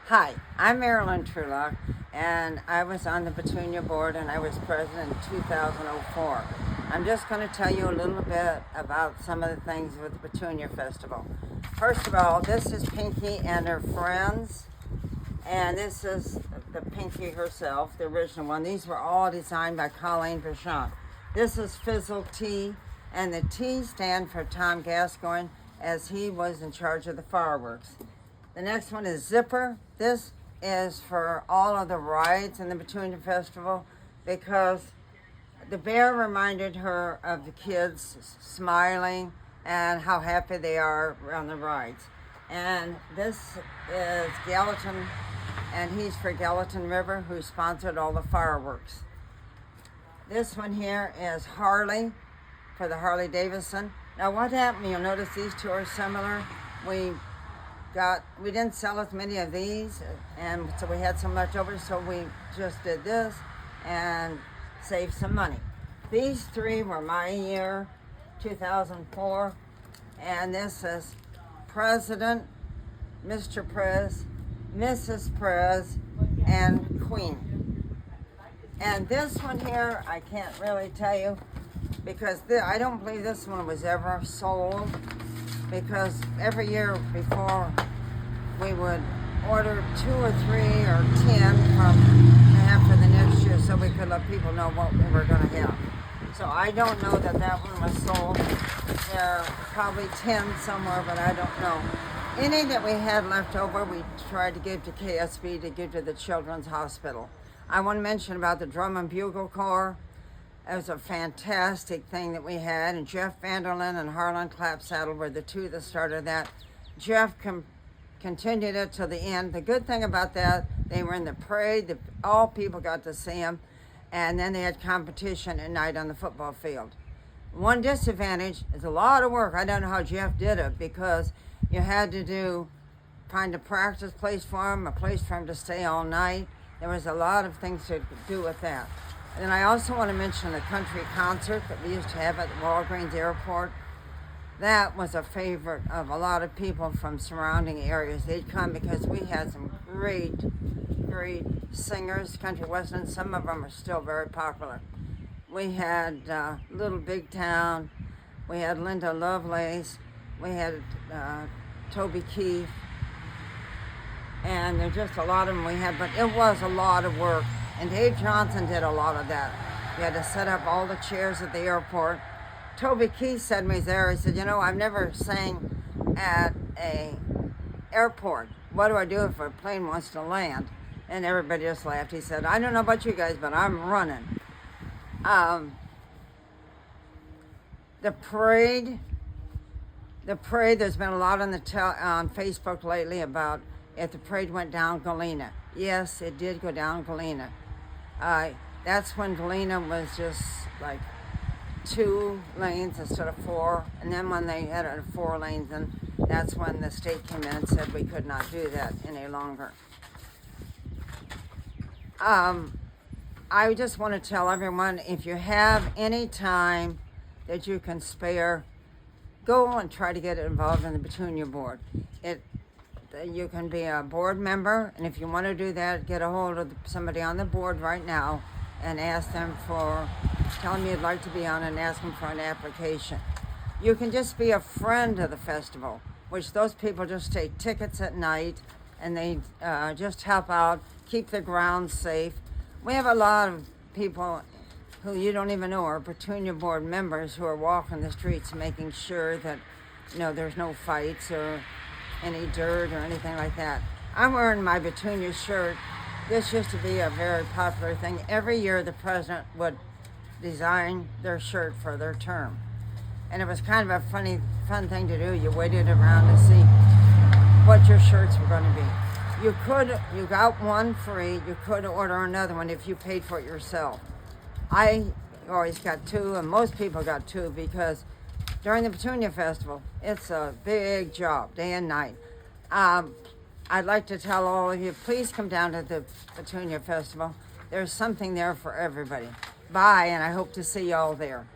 Hi, I'm Marilyn Trulock, and I was on the Petunia board and I was president in 2004. I'm just going to tell you a little bit about some of the things with the Petunia Festival. First of all, this is Pinky and her friends, and this is the Pinky herself, the original one. These were all designed by Colleen Beauchamp. This is Fizzle T, and the T stand for Tom Gascoigne, as he was in charge of the fireworks. The next one is Zipper. This is for all of the rides in the Petunia Festival because the bear reminded her of the kids smiling and how happy they are on the rides. And this is Gallatin, and he's for Gallatin River, who sponsored all the fireworks. This one here is Harley for the Harley Davidson. Now what happened, you'll notice these two are similar. We didn't sell as many of these, and so we had some left over, so we just did this and saved some money. These three were my year, 2004, and this is President, Mr. Prez, Mrs. Prez, and Queen. And this one here, I can't really tell you, because I don't believe this one was ever sold, because every year before we would order 2 or 3 or 10 from have for the next year, so we could let people know what we were going to have. So I don't know that one was sold. There are probably 10 somewhere, but I don't know. Any that we had left over, we tried to give to KSB, to give to the Children's Hospital. I want to mention about the Drum and Bugle Corps. It was a fantastic thing that we had, and Jeff Vanderlyn and Harlan Clapsaddle were the two that started that. Jeff continued it to the end. The good thing about that, they were in the parade, all people got to see them, and then they had competition at night on the football field. One disadvantage is a lot of work. I don't know how Jeff did it, because you had to find a practice place for him, a place for him to stay all night. There was a lot of things to do with that. And I also want to mention the country concert that we used to have at the Walgreens Airport. That was a favorite of a lot of people from surrounding areas. They'd come because we had some great singers, country western. Some of them are still very popular. We had Little Big Town. We had Linda Lovelace. We had Toby Keith. And there's just a lot of them we had, but it was a lot of work. And Dave Johnson did a lot of that. We had to set up all the chairs at the airport. Toby Keith said to me there, he said, I've never sang at a airport. What do I do if a plane wants to land? And everybody just laughed. He said, I don't know about you guys, but I'm running. The parade, there's been a lot on Facebook lately about if the parade went down Galena. Yes, it did go down Galena. That's when Galena was just like 2 lanes instead of 4, and then when they had it 4 lanes, and that's when the state came in and said we could not do that any longer. I just want to tell everyone, if you have any time that you can spare, go and try to get involved in the Petunia board. You can be a board member, and if you want to do that, get a hold of somebody on the board right now and tell them you'd like to be on and ask them for an application. You can just be a friend of the festival, which those people just take tickets at night, and they just help out, keep the grounds safe. We have a lot of people who you don't even know are Petunia board members who are walking the streets making sure that there's no fights or any dirt or anything like that. I'm wearing my Petunia shirt. This used to be a very popular thing. Every year the president would design their shirt for their term. And it was kind of a fun thing to do. You waited around to see what your shirts were going to be. You got one free. You could order another one if you paid for it yourself. I always got 2, and most people got 2, because during the Petunia Festival, it's a big job, day and night. I'd like to tell all of you, please come down to the Petunia Festival. There's something there for everybody. Bye, and I hope to see you all there.